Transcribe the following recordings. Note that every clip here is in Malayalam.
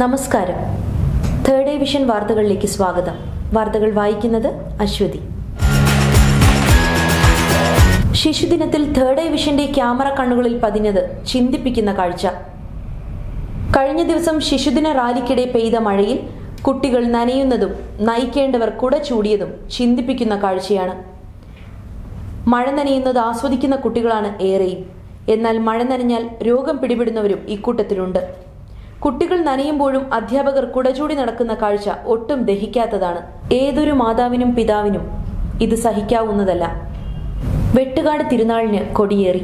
നമസ്കാരം. തേർഡ് ഡേ വിഷൻ വാർത്തകളിലേക്ക് സ്വാഗതം. വാർത്തകൾ വായിക്കുന്നത് അശ്വതി. ശിശുദിനത്തിൽ തേർഡ് ഡേ വിഷന്റെ ക്യാമറ കണ്ണുകളിൽ പതിഞ്ഞത് ചിന്തിപ്പിക്കുന്ന കാഴ്ച. കഴിഞ്ഞ ദിവസം ശിശുദിന റാലിക്കിടെ പെയ്ത മഴയിൽ കുട്ടികൾ നനയുന്നതും നയിക്കേണ്ടവർ കുട ചൂടിയതും ചിന്തിപ്പിക്കുന്ന കാഴ്ചയാണ്. മഴ നനയുന്നത് ആസ്വദിക്കുന്ന കുട്ടികളാണ് ഏറെയും. എന്നാൽ മഴ നനഞ്ഞാൽ രോഗം പിടിപെടുന്നവരും ഇക്കൂട്ടത്തിലുണ്ട്. കുട്ടികൾ നനയുമ്പോഴും അധ്യാപകർ കുടചൂടി നടക്കുന്ന കാഴ്ച ഒട്ടും ദഹിക്കാത്തതാണ്. ഏതൊരു മാതാവിനും പിതാവിനും ഇത് സഹിക്കാവുന്നതല്ല. വെട്ടുകാട് തിരുനാളിന് കൊടിയേറി.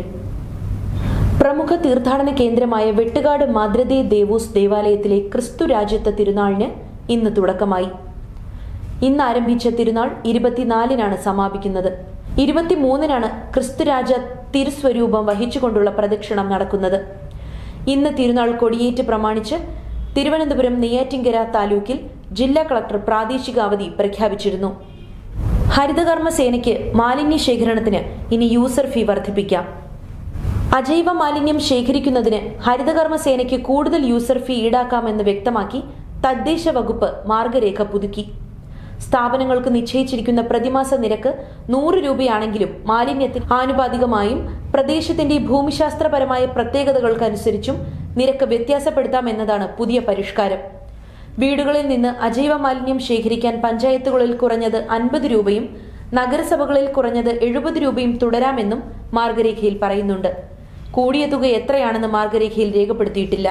പ്രമുഖ തീർത്ഥാടന കേന്ദ്രമായ വെട്ടുകാട് മാദ്രദേ ദേവൂസ് ദേവാലയത്തിലെ ക്രിസ്തു രാജ്യത്വ തിരുനാളിന് ഇന്ന് തുടക്കമായി. ഇന്ന് ആരംഭിച്ച തിരുനാൾ 24-നാണ് സമാപിക്കുന്നത്. 23-നാണ് ക്രിസ്തുരാജ തിരുസ്വരൂപം വഹിച്ചുകൊണ്ടുള്ള പ്രദക്ഷിണം നടക്കുന്നത്. ഇന്ന് തിരുനാൾ കൊടിയേറ്റ് പ്രമാണിച്ച് തിരുവനന്തപുരം നെയ്യാറ്റിൻകര താലൂക്കിൽ ജില്ലാ കളക്ടർ പ്രാദേശിക അവധി പ്രഖ്യാപിച്ചിരുന്നു. ഹരിതകർമ്മ സേനയ്ക്ക് മാലിന്യ ശേഖരണത്തിന് ഇനി യൂസർ ഫീ വർദ്ധിപ്പിക്കാം. അജൈവ മാലിന്യം ശേഖരിക്കുന്നതിന് ഹരിതകർമ്മ സേനയ്ക്ക് കൂടുതൽ യൂസർ ഫീ ഈടാക്കാമെന്ന് വ്യക്തമാക്കി തദ്ദേശ വകുപ്പ് മാർഗരേഖ പുതുക്കി. സ്ഥാപനങ്ങൾക്ക് നിശ്ചയിച്ചിരിക്കുന്ന പ്രതിമാസ നിരക്ക് 100 രൂപയാണെങ്കിലും മാലിന്യത്തിന് ആനുപാതികമായും പ്രദേശത്തിന്റെ ഭൂമിശാസ്ത്രപരമായ പ്രത്യേകതകൾക്കനുസരിച്ചും നിരക്ക് വ്യത്യാസപ്പെടുത്താമെന്നതാണ് പുതിയ പരിഷ്കാരം. വീടുകളിൽ നിന്ന് അജൈവ മാലിന്യം ശേഖരിക്കാൻ പഞ്ചായത്തുകളിൽ കുറഞ്ഞത് 50 രൂപയും നഗരസഭകളിൽ കുറഞ്ഞത് 70 രൂപയും തുടരാമെന്നും മാർഗരേഖയിൽ പറയുന്നുണ്ട്. കൂടിയ തുക എത്രയാണെന്ന് മാർഗരേഖയിൽ രേഖപ്പെടുത്തിയിട്ടില്ല.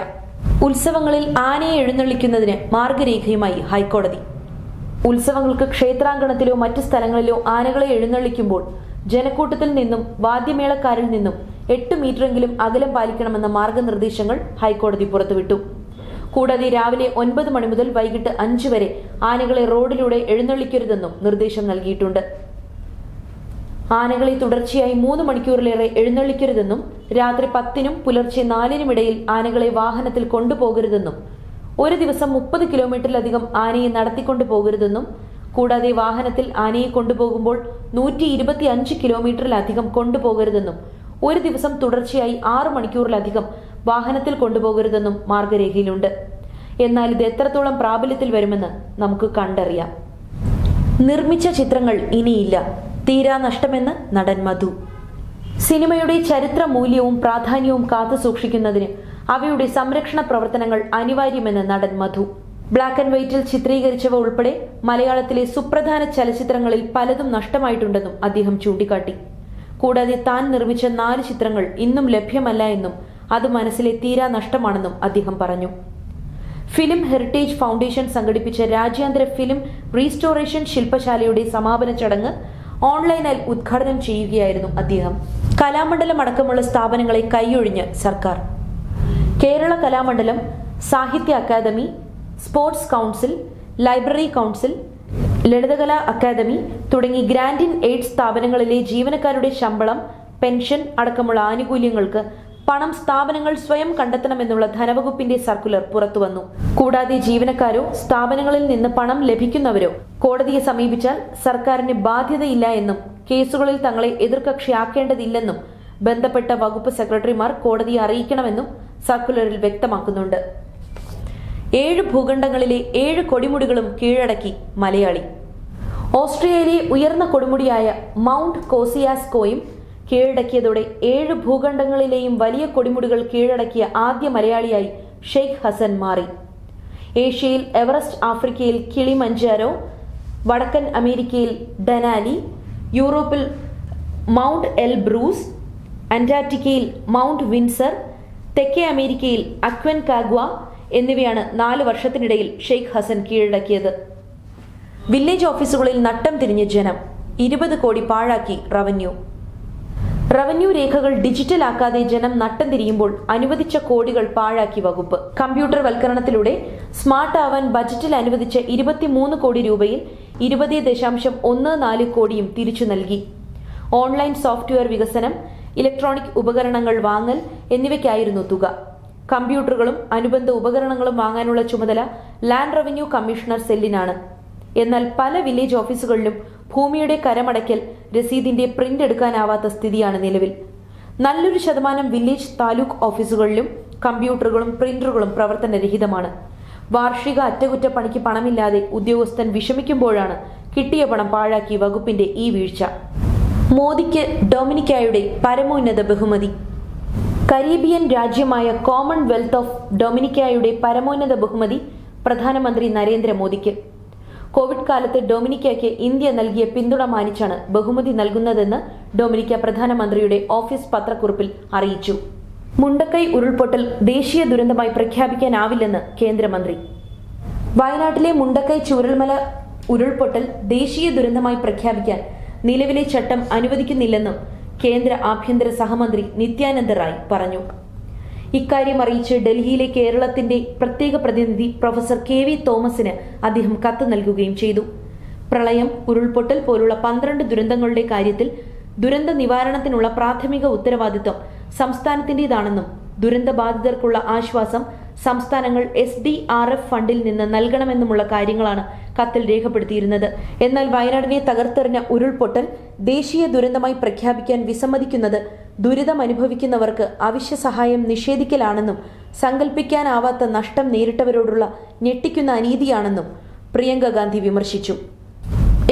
ഉത്സവങ്ങളിൽ ആനയെ എഴുന്നള്ളിക്കുന്നതിന് മാർഗരേഖയുമായി ഹൈക്കോടതി. ഉത്സവങ്ങൾക്ക് ക്ഷേത്രാങ്കണത്തിലോ മറ്റ് സ്ഥലങ്ങളിലോ ആനകളെ എഴുന്നള്ളിക്കുമ്പോൾ ജനക്കൂട്ടത്തിൽ നിന്നും വാദ്യമേളക്കാരിൽ നിന്നും 8 മീറ്ററെങ്കിലും അകലം പാലിക്കണമെന്ന മാർഗനിർദ്ദേശങ്ങൾ ഹൈക്കോടതി പുറത്തുവിട്ടു. കൂടാതെ രാവിലെ 9 മണി മുതൽ വൈകിട്ട് 5 വരെ ആനകളെ റോഡിലൂടെ എഴുന്നള്ളിക്കരുതെന്നും നിർദ്ദേശം നൽകിയിട്ടുണ്ട്. ആനകളെ തുടർച്ചയായി 3 മണിക്കൂറിലേറെ എഴുന്നള്ളിക്കരുതെന്നും രാത്രി 10-നും പുലർച്ചെ 4-നും ഇടയിൽ ആനകളെ വാഹനത്തിൽ കൊണ്ടുപോകരുതെന്നും ഒരു ദിവസം 30 കിലോമീറ്ററിലധികം ആനയെ നടത്തിക്കൊണ്ടു പോകരുതെന്നും കൂടാതെ വാഹനത്തിൽ ആനയെ കൊണ്ടുപോകുമ്പോൾ 125 കിലോമീറ്ററിലധികം കൊണ്ടുപോകരുതെന്നും ഒരു ദിവസം തുടർച്ചയായി 6 മണിക്കൂറിലധികം വാഹനത്തിൽ കൊണ്ടുപോകരുതെന്നും മാർഗരേഖയിലുണ്ട്. എന്നാൽ ഇത് എത്രത്തോളം പ്രാബല്യത്തിൽ വരുമെന്ന് നമുക്ക് കണ്ടറിയാം. നിർമ്മിച്ച ചിത്രങ്ങൾ ഇനിയില്ല, തീരാ നഷ്ടമെന്ന് നടൻ മധു. സിനിമയുടെ ചരിത്ര മൂല്യവും പ്രാധാന്യവും കാത്തു സൂക്ഷിക്കുന്നതിന് അവയുടെ സംരക്ഷണ പ്രവർത്തനങ്ങൾ അനിവാര്യമെന്ന് നടൻ മധു. ബ്ലാക്ക് ആൻഡ് വൈറ്റിൽ ചിത്രീകരിച്ചവ ഉൾപ്പെടെ മലയാളത്തിലെ സുപ്രധാന ചലച്ചിത്രങ്ങളിൽ പലതും നഷ്ടമായിട്ടുണ്ടെന്നും അദ്ദേഹം ചൂണ്ടിക്കാട്ടി. കൂടാതെ താൻ നിർമ്മിച്ച 4 ചിത്രങ്ങൾ ഇന്നും ലഭ്യമല്ല എന്നും അത് മനസ്സിലെ തീരാ നഷ്ടമാണെന്നും അദ്ദേഹം പറഞ്ഞു. ഫിലിം ഹെറിറ്റേജ് ഫൗണ്ടേഷൻ സംഘടിപ്പിച്ച രാജ്യാന്തര ഫിലിം റീസ്റ്റോറേഷൻ ശില്പശാലയുടെ സമാപന ചടങ്ങ് ഓൺലൈനായി ഉദ്ഘാടനം ചെയ്യുകയായിരുന്നു അദ്ദേഹം. കലാമണ്ഡലം അടക്കമുള്ള സ്ഥാപനങ്ങളെ കൈയൊഴിഞ്ഞ് സർക്കാർ. കേരള കലാമണ്ഡലം, സാഹിത്യ academy, sports council, library council, Lalithakala academy തുടങ്ങി ഗ്രാന്റ് ഇൻ എയ്ഡ് സ്ഥാപനങ്ങളിലെ ജീവനക്കാരുടെ ശമ്പളം, പെൻഷൻ അടക്കമുള്ള ആനുകൂല്യങ്ങൾക്ക് പണം സ്ഥാപനങ്ങൾ സ്വയം കണ്ടെത്തണമെന്നുള്ള ധനവകുപ്പിന്റെ സർക്കുലർ പുറത്തുവന്നു. കൂടാതെ ജീവനക്കാരോ സ്ഥാപനങ്ങളിൽ നിന്ന് പണം ലഭിക്കുന്നവരോ കോടതിയെ സമീപിച്ചാൽ സർക്കാരിന് ബാധ്യതയില്ല എന്നും കേസുകളിൽ തങ്ങളെ എതിർകക്ഷിയാക്കേണ്ടതില്ലെന്നും ബന്ധപ്പെട്ട വകുപ്പ് സെക്രട്ടറിമാർ കോടതിയെ അറിയിക്കണമെന്നും സർക്കുലറിൽ വ്യക്തമാക്കുന്നുണ്ട്. 7 ഭൂഖണ്ഡങ്ങളിലെ 7 കൊടിമുടികളും കീഴടക്കി മലയാളി. ഓസ്ട്രിയയിലെ ഉയർന്ന കൊടുമുടിയായ മൗണ്ട് കോസിയാസ്കോയും കീഴടക്കിയതോടെ 7 ഭൂഖണ്ഡങ്ങളിലെയും വലിയ കൊടിമുടികൾ കീഴടക്കിയ ആദ്യ മലയാളിയായി ഷെയ്ഖ് ഹസൻ മാറി. ഏഷ്യയിൽ എവറസ്റ്റ്, ആഫ്രിക്കയിൽ കിളിമഞ്ചാരോ, വടക്കൻ അമേരിക്കയിൽ ഡനാലി, യൂറോപ്പിൽ മൗണ്ട് എൽബ്രൂസ്, അന്റാർട്ടിക്കയിൽ മൗണ്ട് വിൻസർ, തെക്കേ അമേരിക്കയിൽ അക്വൻകാഗ്വ എന്നിവയാണ് 4 വർഷത്തിനിടയിൽ ഷെയ്ഖ് ഹസൻ കീഴടക്കിയത്. വില്ലേജ് ഓഫീസുകളിൽ നട്ടം തിരിഞ്ഞ ജനം. 20 കോടി പാഴാക്കി റവന്യൂ. റവന്യൂ രേഖകൾ ഡിജിറ്റൽ ആക്കാതെ ജനം നട്ടം തിരിയുമ്പോൾ അനുവദിച്ച കോടികൾ പാഴാക്കി വകുപ്പ്. കമ്പ്യൂട്ടർ വൽക്കരണത്തിലൂടെ സ്മാർട്ട് ആവാൻ ബജറ്റിൽ അനുവദിച്ച 23 കോടി രൂപയിൽ 20.14 കോടിയും തിരിച്ചു നൽകി. ഓൺലൈൻ സോഫ്റ്റ്വെയർ വികസനം, ഇലക്ട്രോണിക് ഉപകരണങ്ങൾ വാങ്ങൽ എന്നിവയ്ക്കായിരുന്നു തുക. കമ്പ്യൂട്ടറുകളും അനുബന്ധ ഉപകരണങ്ങളും വാങ്ങാനുള്ള ചുമതല ലാൻഡ് റവന്യൂ കമ്മീഷണർ സെല്ലിനാണ്. എന്നാൽ പല വില്ലേജ് ഓഫീസുകളിലും ഭൂമിയുടെ കരമടയ്ക്കൽ രസീതിന്റെ പ്രിന്റ് എടുക്കാനാവാത്ത സ്ഥിതിയാണ് നിലവിൽ. നല്ലൊരു ശതമാനം വില്ലേജ് താലൂക്ക് ഓഫീസുകളിലും കമ്പ്യൂട്ടറുകളും പ്രിന്ററുകളും പ്രവർത്തനരഹിതമാണ്. വാർഷിക അറ്റകുറ്റപ്പണിക്ക് പണമില്ലാതെ ഉദ്യോഗസ്ഥൻ വിഷമിക്കുമ്പോഴാണ് കിട്ടിയ പണം പാഴാക്കി വകുപ്പിന്റെ ഈ വീഴ്ച. മോദിക്ക് ഡൊമിനിക്കായുടെ പരമോന്നത ബഹുമതി. കരീബിയൻ രാജ്യമായ കോമൺവെൽത്ത് ഓഫ് ഡൊമിനിക്കായുടെ പരമോന്നത ബഹുമതി പ്രധാനമന്ത്രി നരേന്ദ്രമോദിക്ക്. കോവിഡ് കാലത്ത് ഡൊമിനിക്കയ്ക്ക് ഇന്ത്യ നൽകിയ പിന്തുണ മാനിച്ചാണ് ബഹുമതി നൽകുന്നതെന്ന് ഡൊമിനിക്ക പ്രധാനമന്ത്രിയുടെ ഓഫീസ് പത്രക്കുറിപ്പിൽ അറിയിച്ചു. മുണ്ടക്കൈ ഉരുൾപൊട്ടൽ ദേശീയ ദുരന്തമായി പ്രഖ്യാപിക്കാനാവില്ലെന്ന് കേന്ദ്രമന്ത്രി. വയനാട്ടിലെ മുണ്ടക്കൈ ചൂരൽമല ഉരുൾപൊട്ടൽ ദേശീയ ദുരന്തമായി പ്രഖ്യാപിക്കാൻ നിലവിലെ ചട്ടം അനുവദിക്കുന്നില്ലെന്നും കേന്ദ്ര ആഭ്യന്തര സഹമന്ത്രി നിത്യാനന്ദ റായ് പറഞ്ഞു. ഇക്കാര്യം അറിയിച്ച് ഡൽഹിയിലെ കേരളത്തിന്റെ പ്രത്യേക പ്രതിനിധി പ്രൊഫസർ KV തോമസിന് അദ്ദേഹം കത്ത് നൽകുകയും ചെയ്തു. പ്രളയം, ഉരുൾപൊട്ടൽ പോലുള്ള 12 ദുരന്തങ്ങളുടെ കാര്യത്തിൽ ദുരന്ത നിവാരണത്തിനുള്ള പ്രാഥമിക ഉത്തരവാദിത്വം സംസ്ഥാനത്തിന്റേതാണെന്നും ദുരന്തബാധിതർക്കുള്ള ആശ്വാസം സംസ്ഥാനങ്ങൾ SDRF ഫണ്ടിൽ നിന്ന് നൽകണമെന്നുമുള്ള കാര്യങ്ങളാണ് കത്തിൽ രേഖപ്പെടുത്തിയിരുന്നത്. എന്നാൽ വയനാടിനെ തകർത്തെറിഞ്ഞ ഉരുൾപൊട്ടൽ ദേശീയ ദുരന്തമായി പ്രഖ്യാപിക്കാൻ വിസമ്മതിക്കുന്നത് ദുരിതമനുഭവിക്കുന്നവർക്ക് അവശ്യ സഹായം നിഷേധിക്കലാണെന്നും സങ്കല്പിക്കാനാവാത്ത നഷ്ടം നേരിട്ടവരോടുള്ള ഞെട്ടിക്കുന്ന അനീതിയാണെന്നും പ്രിയങ്ക ഗാന്ധി വിമർശിച്ചു.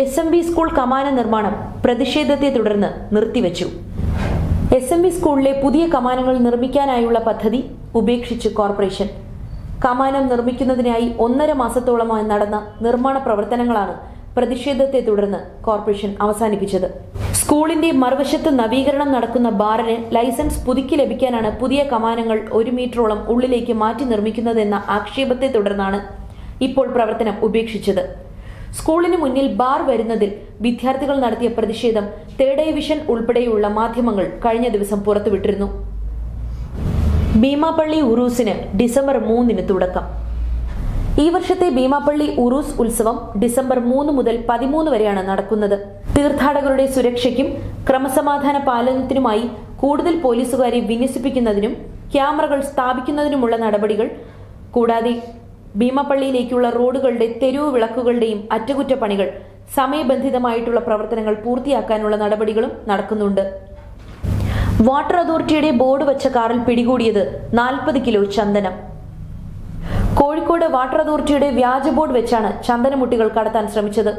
SMV സ്കൂൾ കമാന നിർമ്മാണം പ്രതിഷേധത്തെ തുടർന്ന് നിർത്തിവെച്ചു. SMV സ്കൂളിലെ പുതിയ കമാനങ്ങൾ നിർമ്മിക്കാനായുള്ള പദ്ധതി ഉപേക്ഷിച്ച് കോർപ്പറേഷൻ. കമാനം നിർമ്മിക്കുന്നതിനായി 1.5 മാസത്തോളമായി നടന്ന നിർമ്മാണ പ്രവർത്തനങ്ങളാണ് പ്രതിഷേധത്തെ തുടർന്ന് കോർപ്പറേഷൻ അവസാനിപ്പിച്ചത്. സ്കൂളിന്റെ മറുവശത്ത് നവീകരണം നടക്കുന്ന ബാറിന് ലൈസൻസ് പുതുക്കി ലഭിക്കാനാണ് പുതിയ കമാനങ്ങൾ 1 മീറ്ററോളം ഉള്ളിലേക്ക് മാറ്റി നിർമ്മിക്കുന്നതെന്ന ആക്ഷേപത്തെ തുടർന്നാണ് ഇപ്പോൾ പ്രവർത്തനം ഉപേക്ഷിച്ചത്. സ്കൂളിന് മുന്നിൽ ബാർ വരുന്നതിൽ വിദ്യാർത്ഥികൾ നടത്തിയ പ്രതിഷേധം തേർഡ് ഐ വിഷൻ ഉൾപ്പെടെയുള്ള മാധ്യമങ്ങൾ കഴിഞ്ഞ ദിവസം പുറത്തുവിട്ടിരുന്നു. ഭീമാപള്ളി ഉറൂസിന് ഡിസംബർ 3 തുടക്കം. ഈ വർഷത്തെ ഭീമാപള്ളി ഉറൂസ് ഉത്സവം ഡിസംബർ 3 മുതൽ 13 വരെയാണ് നടക്കുന്നത്. തീർത്ഥാടകരുടെ സുരക്ഷയ്ക്കും ക്രമസമാധാന പാലനത്തിനുമായി കൂടുതൽ പോലീസുകാരെ വിന്യസിപ്പിക്കുന്നതിനും ക്യാമറകൾ സ്ഥാപിക്കുന്നതിനുമുള്ള നടപടികൾ, കൂടാതെ ഭീമാപള്ളിയിലേക്കുള്ള റോഡുകളുടെ തെരുവ് വിളക്കുകളുടെയും അറ്റകുറ്റപ്പണികൾ, സമയബന്ധിതമായിട്ടുള്ള പ്രവർത്തനങ്ങൾ പൂർത്തിയാക്കാനുള്ള നടപടികളും നടക്കുന്നുണ്ട്. വാട്ടർ അതോറിറ്റിയുടെ ബോർഡ് വച്ച കാറിൽ പിടികൂടിയത് 40 കിലോ ചന്ദനം. കോഴിക്കോട് വാട്ടർ അതോറിറ്റിയുടെ വ്യാജ ബോർഡ് വെച്ചാണ് ചന്ദനമുട്ടികൾ കടത്താൻ ശ്രമിച്ചത്.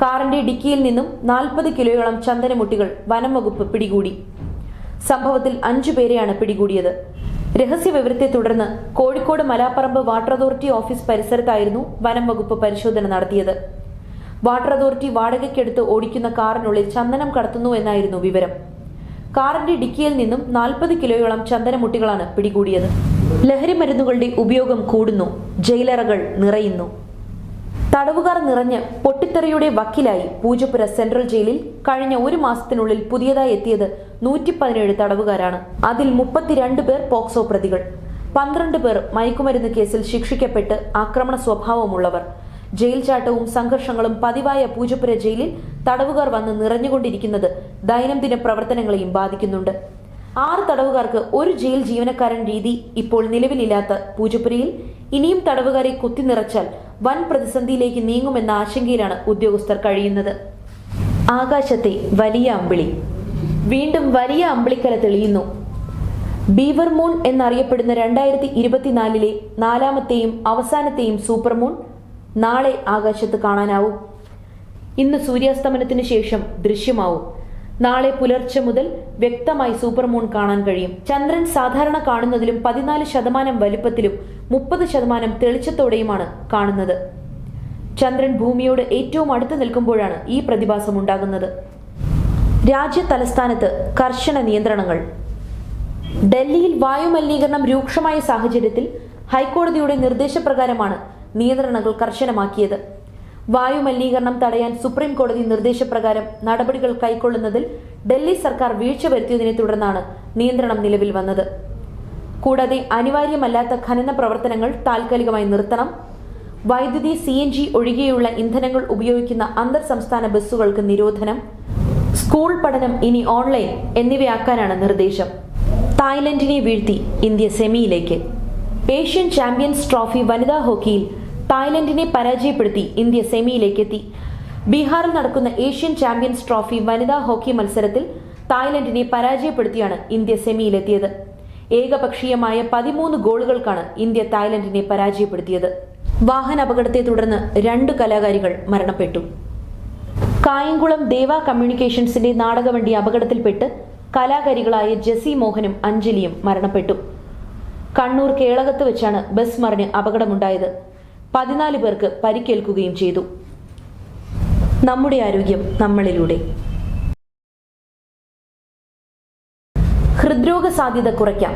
കാറിന്റെ ഡിക്കിയിൽ നിന്നും 40 കിലോയോളം ചന്ദനമുട്ടികൾ വനം വകുപ്പ് പിടികൂടി. സംഭവത്തിൽ 5 പേരെയാണ് പിടികൂടിയത്. രഹസ്യവിവരത്തെ തുടർന്ന് Kozhikode Malaparamba water authority office പരിസരത്തായിരുന്നു വനം വകുപ്പ് പരിശോധന നടത്തിയത്. വാട്ടർ അതോറിറ്റി വാടകയ്ക്കെടുത്ത് ഓടിക്കുന്ന കാറിനുള്ളിൽ ചന്ദനം കടത്തുന്നു എന്നായിരുന്നു വിവരം. കാറിന്റെ ഡിക്കിയിൽ നിന്നും 40 കിലോയോളം ചന്ദനമുട്ടികളാണ് പിടികൂടിയത്. ലഹരി മരുന്നുകളുടെ ഉപയോഗം കൂടുന്നു, ജയിലറകൾ നിറയുന്നു. തടവുകാർ നിറഞ്ഞ് പൊട്ടിത്തെറിയുടെ വക്കിലായി പൂജപ്പുര സെൻട്രൽ ജയിലിൽ കഴിഞ്ഞ 1 മാസത്തിനുള്ളിൽ പുതിയതായി എത്തിയത് 117 തടവുകാരാണ്. അതിൽ 32 പേർ പോക്സോ പ്രതികൾ, 12 പേർ മയക്കുമരുന്ന് കേസിൽ ശിക്ഷിക്കപ്പെട്ട് ആക്രമണ സ്വഭാവമുള്ളവർ. ജയിൽ ചാട്ടവും സംഘർഷങ്ങളും പതിവായ പൂജപ്പുര ജയിലിൽ തടവുകാർ വന്ന് നിറഞ്ഞുകൊണ്ടിരിക്കുന്നത് ദൈനംദിന പ്രവർത്തനങ്ങളെയും ബാധിക്കുന്നുണ്ട്. 6 തടവുകാർക്ക് ഒരു ജയിൽ ജീവനക്കാരൻ രീതി ഇപ്പോൾ നിലവിലില്ലാത്ത പൂജപ്പുരയിൽ ഇനിയും തടവുകാരെ കുത്തിനിറച്ചാൽ വൻ പ്രതിസന്ധിയിലേക്ക് നീങ്ങുമെന്ന ആശങ്കയിലാണ് ഉദ്യോഗസ്ഥർ കഴിയുന്നത്. ആകാശത്തെ വലിയ അമ്പിളി. വീണ്ടും വലിയ അമ്പിളിക്കല തെളിയുന്നു. ബീവർ മൂൺ എന്നറിയപ്പെടുന്ന 2024-ലെ 4ാമത്തെയും അവസാനത്തെയും സൂപ്പർ മൂൺ നാളെ ആകാശത്ത് കാണാനാവും. ഇന്ന് സൂര്യാസ്തമനത്തിന് ശേഷം ദൃശ്യമാവും. നാളെ പുലർച്ചെ മുതൽ വ്യക്തമായി സൂപ്പർ മൂൺ കാണാൻ കഴിയും. ചന്ദ്രൻ സാധാരണ കാണുന്നതിലും 14% വലുപ്പത്തിലും 30% തെളിച്ചത്തോടെയുമാണ് കാണുന്നത്. ചന്ദ്രൻ ഭൂമിയോട് ഏറ്റവും അടുത്ത് നിൽക്കുമ്പോഴാണ് ഈ പ്രതിഭാസം ഉണ്ടാകുന്നത്. രാജ്യ തലസ്ഥാനത്ത് കർശന നിയന്ത്രണങ്ങൾ. ഡൽഹിയിൽ വായുമലിനീകരണം രൂക്ഷമായ സാഹചര്യത്തിൽ ഹൈക്കോടതിയുടെ നിർദ്ദേശപ്രകാരമാണ് നിയന്ത്രണങ്ങൾ കർശനമാക്കിയത്. വായുമലിനീകരണം തടയാൻ സുപ്രീം കോടതി നിർദ്ദേശപ്രകാരം നടപടികൾ കൈക്കൊള്ളുന്നതിൽ ഡൽഹി സർക്കാർ വീഴ്ച വരുത്തിയതിനെ തുടർന്നാണ് നിയന്ത്രണം നിലവിൽ വന്നത്. കൂടാതെ അനിവാര്യമല്ലാത്ത ഖനന പ്രവർത്തനങ്ങൾ താൽക്കാലികമായി നിർത്തണം, വൈദ്യുതി, CNG ഒഴികെയുള്ള ഇന്ധനങ്ങൾ ഉപയോഗിക്കുന്ന അന്തർ സംസ്ഥാന ബസ്സുകൾക്ക് നിരോധനം, സ്കൂൾ പഠനം ഇനി ഓൺലൈൻ എന്നിവയാക്കാനാണ് നിർദ്ദേശം. തായ്ലൻഡിനെ വീഴ്ത്തി ഇന്ത്യ സെമിയിലേക്ക്. ഏഷ്യൻ ചാമ്പ്യൻസ് ട്രോഫി വനിതാ ഹോക്കിയിൽ തായ്ലൻഡിനെ പരാജയപ്പെടുത്തി ഇന്ത്യ സെമിയിലേക്കെത്തി. ബീഹാറിൽ നടക്കുന്ന ഏഷ്യൻ ചാമ്പ്യൻസ് ട്രോഫി വനിതാ ഹോക്കി മത്സരത്തിൽ തായ്ലൻഡിനെ പരാജയപ്പെടുത്തിയാണ് ഇന്ത്യ സെമിയിലെത്തിയത്. ഏകപക്ഷീയമായ 13 ഗോളുകൾക്കാണ് ഇന്ത്യ തായ്ലൻഡിനെ പരാജയപ്പെടുത്തിയത്. വാഹന അപകടത്തെ തുടർന്ന് 2 കലാകാരികൾ മരണപ്പെട്ടു. കായംകുളം ദേവ കമ്മ്യൂണിക്കേഷൻസിന്റെ നാടകവണ്ടി അപകടത്തിൽപ്പെട്ട് കലാകാരികളായ ജെസി മോഹനും അഞ്ജലിയും മരണപ്പെട്ടു. കണ്ണൂർ കേളകത്ത് വെച്ചാണ് ബസ് മറിഞ്ഞ് അപകടമുണ്ടായത്. 14 പേർക്ക് പരിക്കേൽക്കുകയും ചെയ്തു. നമ്മുടെ ആരോഗ്യം നമ്മളിലൂടെ. ഹൃദ്രോഗ സാധ്യത കുറയ്ക്കാം.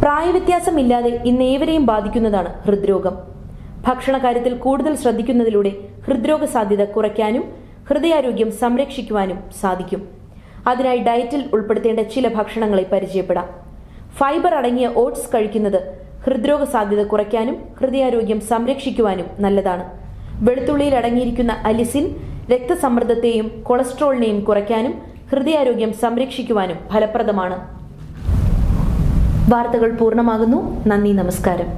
പ്രായവ്യത്യാസമില്ലാതെ ഇന്നേവരെയും ബാധിക്കുന്നതാണ് ഹൃദ്രോഗം. ഭക്ഷണകാര്യത്തിൽ കൂടുതൽ ശ്രദ്ധിക്കുന്നതിലൂടെ ഹൃദ്രോഗ സാധ്യത കുറയ്ക്കാനും ഹൃദയാരോഗ്യം സംരക്ഷിക്കുവാനും സാധിക്കും. അതിനായി ഡയറ്റിൽ ഉൾപ്പെടുത്തേണ്ട ചില ഭക്ഷണങ്ങളെ പരിചയപ്പെടാം. ഫൈബർ അടങ്ങിയ ഓട്സ് കഴിക്കുന്നത് ഹൃദ്രോഗ സാധ്യത കുറയ്ക്കാനും ഹൃദയാരോഗ്യം സംരക്ഷിക്കുവാനും നല്ലതാണ്. വെളുത്തുള്ളിയിൽ അടങ്ങിയിരിക്കുന്ന അലിസിൻ രക്തസമ്മർദ്ദത്തെയും കൊളസ്ട്രോളിനെയും കുറയ്ക്കാനും ഹൃദയാരോഗ്യം സംരക്ഷിക്കുവാനും ഫലപ്രദമാണ്. വാർത്തകൾ പൂർണ്ണമാകുന്നു. നന്ദി, നമസ്കാരം.